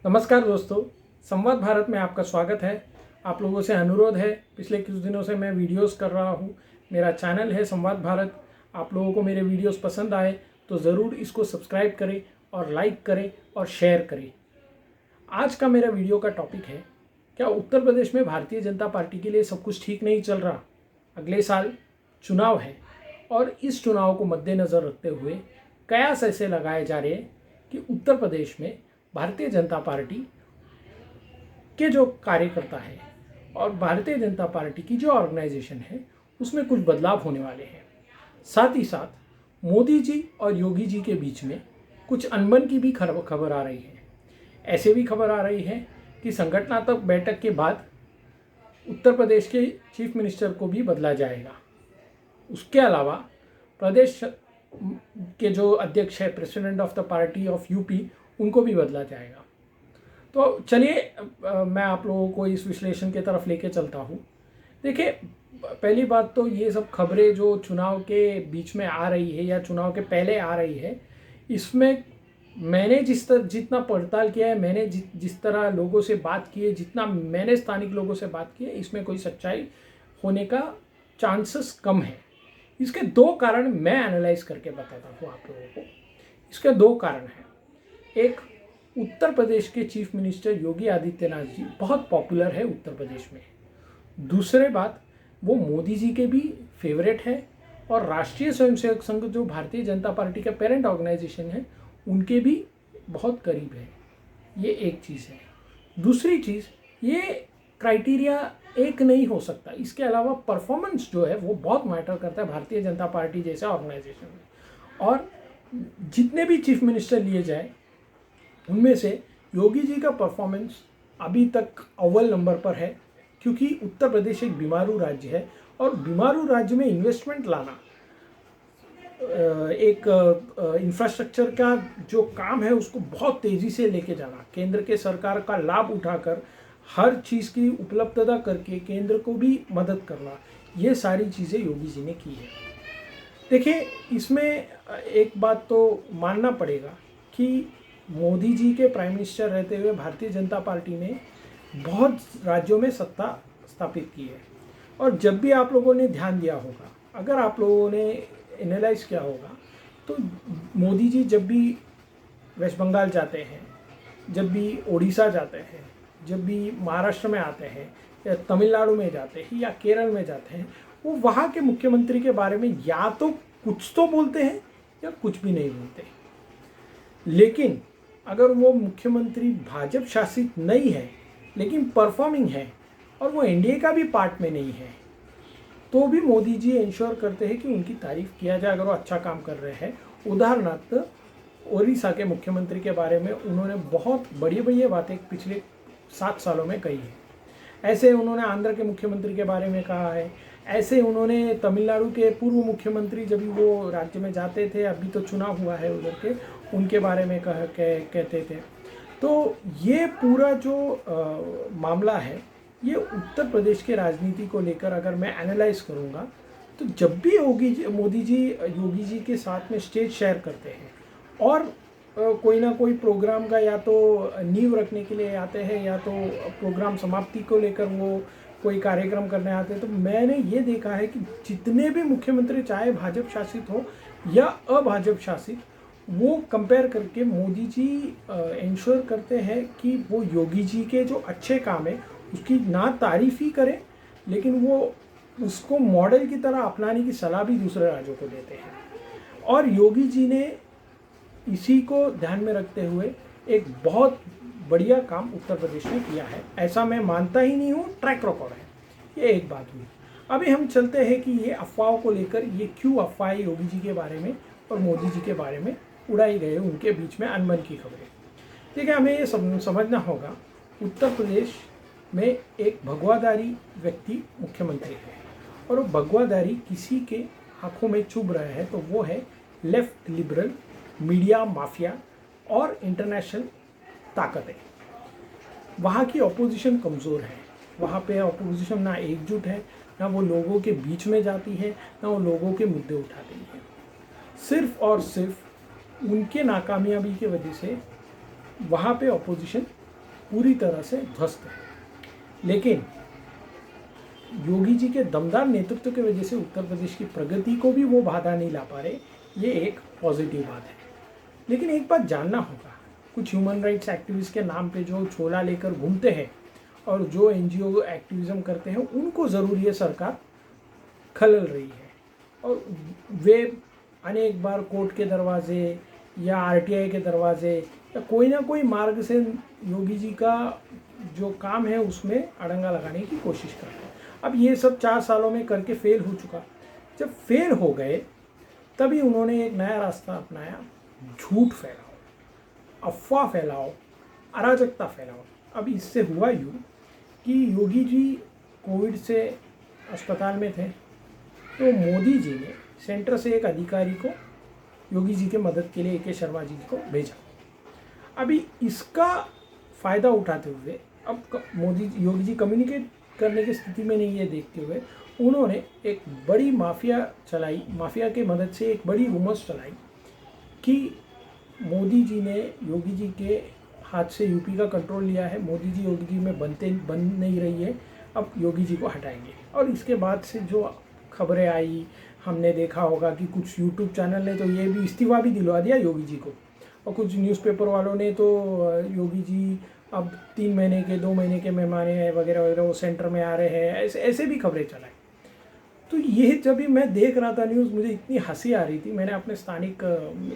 नमस्कार दोस्तों, संवाद भारत में आपका स्वागत है। आप लोगों से अनुरोध है, पिछले कुछ दिनों से मैं वीडियोस कर रहा हूँ। मेरा चैनल है संवाद भारत। आप लोगों को मेरे वीडियोस पसंद आए तो ज़रूर इसको सब्सक्राइब करें और लाइक करें और शेयर करें। आज का मेरा वीडियो का टॉपिक है, क्या उत्तर प्रदेश में भारतीय जनता पार्टी के लिए सब कुछ ठीक नहीं चल रहा। अगले साल चुनाव है और इस चुनाव को मद्देनज़र रखते हुए कयास ऐसे लगाए जा रहे हैं कि उत्तर प्रदेश में भारतीय जनता पार्टी के जो कार्यकर्ता हैं और भारतीय जनता पार्टी की जो ऑर्गेनाइजेशन है उसमें कुछ बदलाव होने वाले हैं। साथ ही साथ मोदी जी और योगी जी के बीच में कुछ अनबन की भी खबर आ रही है। ऐसे भी खबर आ रही है कि संगठनात्मक बैठक के बाद उत्तर प्रदेश के चीफ मिनिस्टर को भी बदला जाएगा। उसके अलावा प्रदेश के जो अध्यक्ष है, president of the party of UP, उनको भी बदला जाएगा। तो चलिए मैं आप लोगों को इस विश्लेषण की तरफ लेके चलता हूँ। देखिए, पहली बात तो ये सब खबरें जो चुनाव के बीच में आ रही है या चुनाव के पहले आ रही है, इसमें मैंने जितना पड़ताल किया है, मैंने जिस तरह लोगों से बात की है, जितना मैंने स्थानिक लोगों से बात की है, इसमें कोई सच्चाई होने का चांसेस कम है। इसके दो कारण मैं एनालाइज करके बताता हूँ आप लोगों को। इसके दो कारण हैं। एक, उत्तर प्रदेश के चीफ मिनिस्टर योगी आदित्यनाथ जी बहुत पॉपुलर है उत्तर प्रदेश में। दूसरे बात, वो मोदी जी के भी फेवरेट है और राष्ट्रीय स्वयंसेवक संघ जो भारतीय जनता पार्टी का पेरेंट ऑर्गेनाइजेशन है, उनके भी बहुत करीब है। ये एक चीज़ है। दूसरी चीज़, ये क्राइटेरिया एक नहीं हो सकता। इसके अलावा परफॉर्मेंस जो है वो बहुत मैटर करता है भारतीय जनता पार्टी जैसे ऑर्गेनाइजेशन में। और जितने भी चीफ मिनिस्टर लिए जाए उनमें से योगी जी का परफॉर्मेंस अभी तक अव्वल नंबर पर है, क्योंकि उत्तर प्रदेश एक बीमारू राज्य है और बीमारू राज्य में इन्वेस्टमेंट लाना, एक इंफ्रास्ट्रक्चर का जो काम है उसको बहुत तेज़ी से लेके जाना, केंद्र के सरकार का लाभ उठाकर हर चीज़ की उपलब्धता करके केंद्र को भी मदद करना, ये सारी चीज़ें योगी जी ने की है। देखिए, इसमें एक बात तो मानना पड़ेगा कि मोदी जी के प्राइम मिनिस्टर रहते हुए भारतीय जनता पार्टी ने बहुत राज्यों में सत्ता स्थापित की है। और जब भी आप लोगों ने ध्यान दिया होगा, अगर आप लोगों ने एनालाइज किया होगा, तो मोदी जी जब भी वेस्ट बंगाल जाते हैं, जब भी ओडिशा जाते हैं, जब भी महाराष्ट्र में आते हैं या तमिलनाडु में जाते हैं या केरल में जाते हैं, वो वहाँ के मुख्यमंत्री के बारे में या तो कुछ तो बोलते हैं या कुछ भी नहीं बोलते। लेकिन अगर वो मुख्यमंत्री भाजपा शासित नहीं है लेकिन परफॉर्मिंग है और वो एनडीए का भी पार्ट में नहीं है, तो भी मोदी जी इंश्योर करते हैं कि उनकी तारीफ किया जाए अगर वो अच्छा काम कर रहे हैं। उदाहरणार्थ, ओडिशा के मुख्यमंत्री के बारे में उन्होंने बहुत बड़ी बड़ी बातें पिछले 7 सालों में कही है। ऐसे उन्होंने आंध्र के मुख्यमंत्री के बारे में कहा है। ऐसे उन्होंने तमिलनाडु के पूर्व मुख्यमंत्री, जब भी वो राज्य में जाते थे, अभी तो चुनाव हुआ है उधर के, उनके बारे में कहते थे। तो ये पूरा जो मामला है, ये उत्तर प्रदेश के राजनीति को लेकर अगर मैं एनालाइज करूँगा, तो जब भी मोदी जी योगी जी के साथ में स्टेज शेयर करते हैं और कोई ना कोई प्रोग्राम का या तो नींव रखने के लिए आते हैं या तो प्रोग्राम समाप्ति को लेकर वो कोई कार्यक्रम करने आते हैं, तो मैंने ये देखा है कि जितने भी मुख्यमंत्री, चाहे भाजपा शासित हो या अभाजपा शासित, वो कंपेयर करके मोदी जी इंश्योर करते हैं कि वो योगी जी के जो अच्छे काम है उसकी ना तारीफ ही करें, लेकिन वो उसको मॉडल की तरह अपनाने की सलाह भी दूसरे राज्यों को देते हैं। और योगी जी ने इसी को ध्यान में रखते हुए एक बहुत बढ़िया काम उत्तर प्रदेश में किया है। ऐसा मैं मानता ही नहीं हूँ, ट्रैक रिकॉर्ड है। ये एक बात हुई। अभी हम चलते हैं कि ये अफवाहों को लेकर ये क्यों अफवाहें योगी जी के बारे में और मोदी जी के बारे में उड़ाई गए, उनके बीच में अनबन की खबरें। देखिए, हमें ये समझना होगा, उत्तर प्रदेश में एक भगवाधारी व्यक्ति मुख्यमंत्री है और वो भगवाधारी किसी के आंखों में चुभ रहा है, तो वो है लेफ्ट लिबरल मीडिया माफिया और इंटरनेशनल ताकतें। वहाँ की अपोजिशन कमज़ोर है। वहाँ पे अपोजिशन ना एकजुट है, ना वो लोगों के बीच में जाती है, ना वो लोगों के मुद्दे उठाती है। सिर्फ और सिर्फ उनके नाकामयाबी की वजह से वहाँ पे अपोजिशन पूरी तरह से ध्वस्त है। लेकिन योगी जी के दमदार नेतृत्व की वजह से उत्तर प्रदेश की प्रगति को भी वो बाधा नहीं ला पा रहे, ये एक पॉजिटिव बात है। लेकिन एक बात जानना होगा, कुछ ह्यूमन राइट्स एक्टिविस्ट के नाम पे जो छोला लेकर घूमते हैं और जो एनजीओ एक्टिविज्म करते हैं, उनको ज़रूर ये सरकार खलल रही है और वे अनेक बार कोर्ट के दरवाजे या आरटीआई के दरवाजे या कोई ना कोई मार्ग से योगी जी का जो काम है उसमें अड़ंगा लगाने की कोशिश करते हैं। अब ये सब 4 सालों में करके फेल हो चुका। जब फेल हो गए तभी उन्होंने एक नया रास्ता अपनाया, झूठ फैलाओ, अफवाह फैलाओ, अराजकता फैलाओ। अब इससे हुआ यूँ कि योगी जी कोविड से अस्पताल में थे, तो मोदी जी ने सेंटर से एक अधिकारी को योगी जी के मदद के लिए AK शर्मा जी को भेजा। अभी इसका फ़ायदा उठाते हुए अब योगी जी कम्युनिकेट करने की स्थिति में नहीं है, देखते हुए उन्होंने एक बड़ी माफिया चलाई, माफिया के मदद से एक बड़ी रुमर्स चलाई कि मोदी जी ने योगी जी के हाथ से यूपी का कंट्रोल लिया है, मोदी जी योगी जी में बन नहीं रही है, अब योगी जी को हटाएंगे। और इसके बाद से जो खबरें आई, हमने देखा होगा कि कुछ यूट्यूब चैनल ने तो ये भी इस्तीफा भी दिलवा दिया योगी जी को, और कुछ न्यूज़पेपर वालों ने तो योगी जी अब 3 महीने के 2 महीने के मेहमान हैं वगैरह वगैरह, वो सेंटर में आ रहे हैं, ऐसे भी खबरें चलाई। तो ये जब भी मैं देख रहा था न्यूज़, मुझे इतनी हंसी आ रही थी। मैंने अपने स्थानिक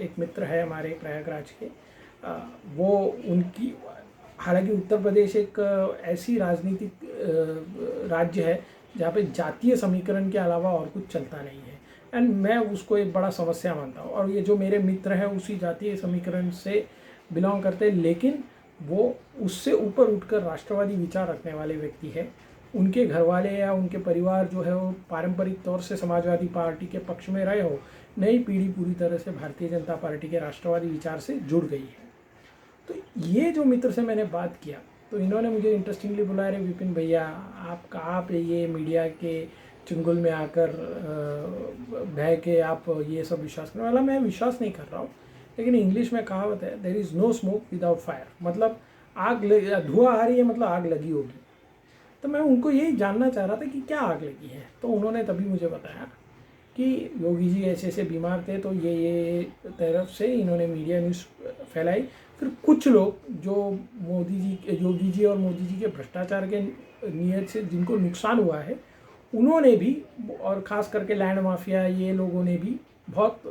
एक मित्र है हमारे प्रयागराज के, वो उनकी, हालांकि उत्तर प्रदेश एक ऐसी राजनीतिक राज्य है जहाँ पे जातीय समीकरण के अलावा और कुछ चलता नहीं है, एंड मैं उसको एक बड़ा समस्या मानता हूँ। और ये जो मेरे मित्र हैं उसी जातीय समीकरण से बिलोंग करते हैं, लेकिन वो उससे ऊपर उठकर राष्ट्रवादी विचार रखने वाले व्यक्ति है। उनके घर वाले या उनके परिवार जो है वो पारंपरिक तौर से समाजवादी पार्टी के पक्ष में रहे हो, नई पीढ़ी पूरी तरह से भारतीय जनता पार्टी के राष्ट्रवादी विचार से जुड़ गई है। तो ये जो मित्र से मैंने बात किया, तो इन्होंने मुझे इंटरेस्टिंगली बुलाया, रे विपिन भैया आप ये मीडिया के चुंगल में आकर बह के आप ये सब विश्वास करने वाला, मैं विश्वास नहीं कर रहा हूँ। लेकिन इंग्लिश में कहावत है, there is no smoke without fire, मतलब धुआं आ रही है मतलब आग लगी होगी। तो मैं उनको यही जानना चाह रहा था कि क्या आग लगी है। तो उन्होंने तभी मुझे बताया कि योगी जी ऐसे बीमार थे, तो ये तरफ से इन्होंने मीडिया न्यूज़ फैलाई। फिर कुछ लोग जो योगी जी और मोदी जी के भ्रष्टाचार के नियत से जिनको नुकसान हुआ है, उन्होंने भी, और ख़ास करके लैंड माफिया, ये लोगों ने भी बहुत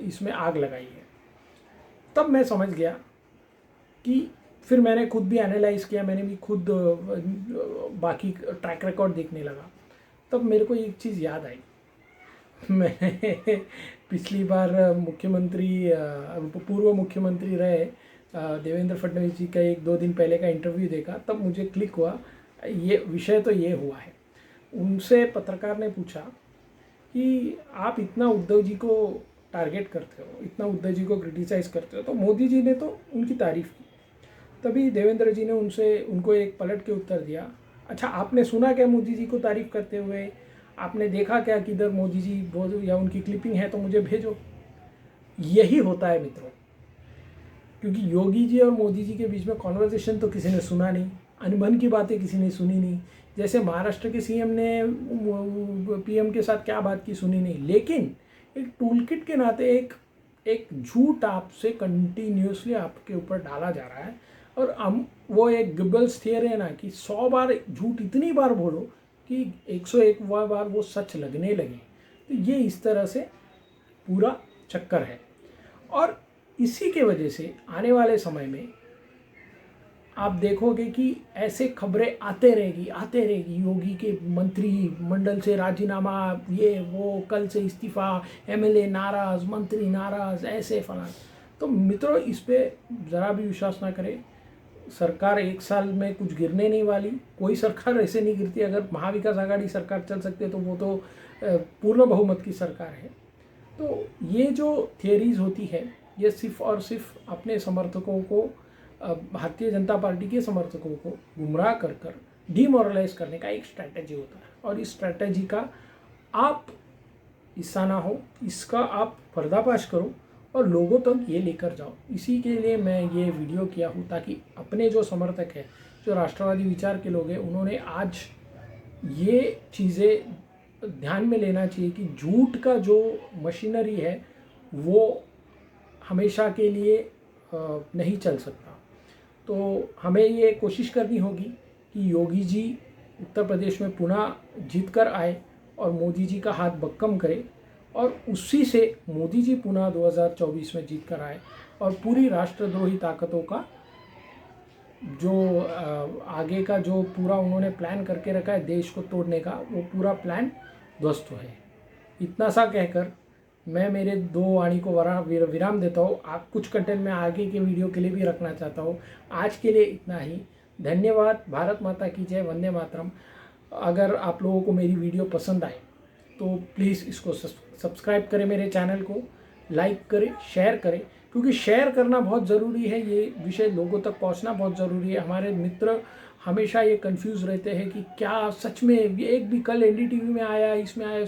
इसमें आग लगाई है। तब मैं समझ गया कि फिर मैंने खुद भी एनालाइज़ किया, मैंने भी खुद बाकी ट्रैक रिकॉर्ड देखने लगा। तब मेरे को एक चीज़ याद आई। मैं पिछली बार पूर्व मुख्यमंत्री रहे देवेंद्र फडणवीस जी का 1-2 दिन पहले का इंटरव्यू देखा, तब मुझे क्लिक हुआ, ये विषय तो ये हुआ है। उनसे पत्रकार ने पूछा कि आप इतना उद्धव जी को टारगेट करते हो, इतना उद्धव जी को क्रिटिसाइज़ करते हो, तो मोदी जी ने तो उनकी तारीफ़ की। तभी देवेंद्र जी ने उनको एक पलट के उत्तर दिया, अच्छा आपने सुना क्या मोदी जी को तारीफ़ करते हुए, आपने देखा क्या किधर मोदी जी बोल, या उनकी क्लिपिंग है तो मुझे भेजो। यही होता है मित्रों, क्योंकि योगी जी और मोदी जी के बीच में कॉन्वर्सेशन तो किसी ने सुना नहीं, अनबन की बातें किसी ने सुनी नहीं। जैसे महाराष्ट्र के सीएम ने पीएम के साथ क्या बात की सुनी नहीं, लेकिन एक टूल किट के नाते एक झूठ आपसे कंटिन्यूसली आपके ऊपर डाला जा रहा है, और हम वो एक गिबल्स थियरी है ना कि 100 बार झूठ इतनी बार बोलो कि 101 बार वो सच लगने लगे। तो ये इस तरह से पूरा चक्कर है, और इसी के वजह से आने वाले समय में आप देखोगे कि ऐसे खबरें आते रहेगी, योगी के मंत्री मंडल से राजीनामा, ये वो, कल से इस्तीफा, एमएलए नाराज़, मंत्री नाराज़, ऐसे फलां। तो मित्रों, इस पे ज़रा भी विश्वास ना करें। सरकार 1 साल में कुछ गिरने नहीं वाली, कोई सरकार ऐसे नहीं गिरती। अगर महाविकास आघाड़ी सरकार चल सकती है तो वो तो पूर्ण बहुमत की सरकार है। तो ये जो थियरीज़ होती है, ये सिर्फ और सिर्फ अपने समर्थकों को, भारतीय जनता पार्टी के समर्थकों को गुमराह कर डीमोरलाइज करने का एक स्ट्रैटेजी होता है, और इस स्ट्रैटेजी का आप हिस्सा ना हो, इसका आप पर्दाफाश करो और लोगों तक ये लेकर जाओ। इसी के लिए मैं ये वीडियो किया हूँ, ताकि अपने जो समर्थक हैं, जो राष्ट्रवादी विचार के लोग हैं, उन्होंने आज ये चीज़ें ध्यान में लेना चाहिए कि झूठ का जो मशीनरी है वो हमेशा के लिए नहीं चल सकता। तो हमें ये कोशिश करनी होगी कि योगी जी उत्तर प्रदेश में पुनः जीत कर आए और मोदी जी का हाथ भक्कम करे, और उसी से मोदी जी पुनः 2024 में जीत कर आए और पूरी राष्ट्रद्रोही ताकतों का जो आगे का जो पूरा उन्होंने प्लान करके रखा है देश को तोड़ने का, वो पूरा प्लान ध्वस्त है। इतना सा कहकर मैं मेरे दो वाणी को विराम देता हूँ। आप कुछ कंटेंट मैं आगे के वीडियो के लिए भी रखना चाहता हूँ। आज के लिए इतना ही। धन्यवाद। भारत माता की जय। वंदे मातरम। अगर आप लोगों को मेरी वीडियो पसंद आए तो प्लीज़ इसको सब्सक्राइब करें, मेरे चैनल को लाइक करें, शेयर करें, क्योंकि शेयर करना बहुत ज़रूरी है। ये विषय लोगों तक पहुंचना बहुत ज़रूरी है। हमारे मित्र हमेशा ये कंफ्यूज रहते हैं कि क्या सच में एक भी कल एनडीटीवी में आया, इसमें आया,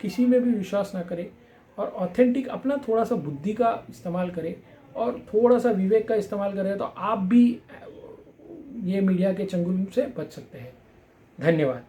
किसी में भी विश्वास ना करें और ऑथेंटिक अपना थोड़ा सा बुद्धि का इस्तेमाल करें और थोड़ा सा विवेक का इस्तेमाल करें, तो आप भी ये मीडिया के चंगुल से बच सकते हैं। धन्यवाद।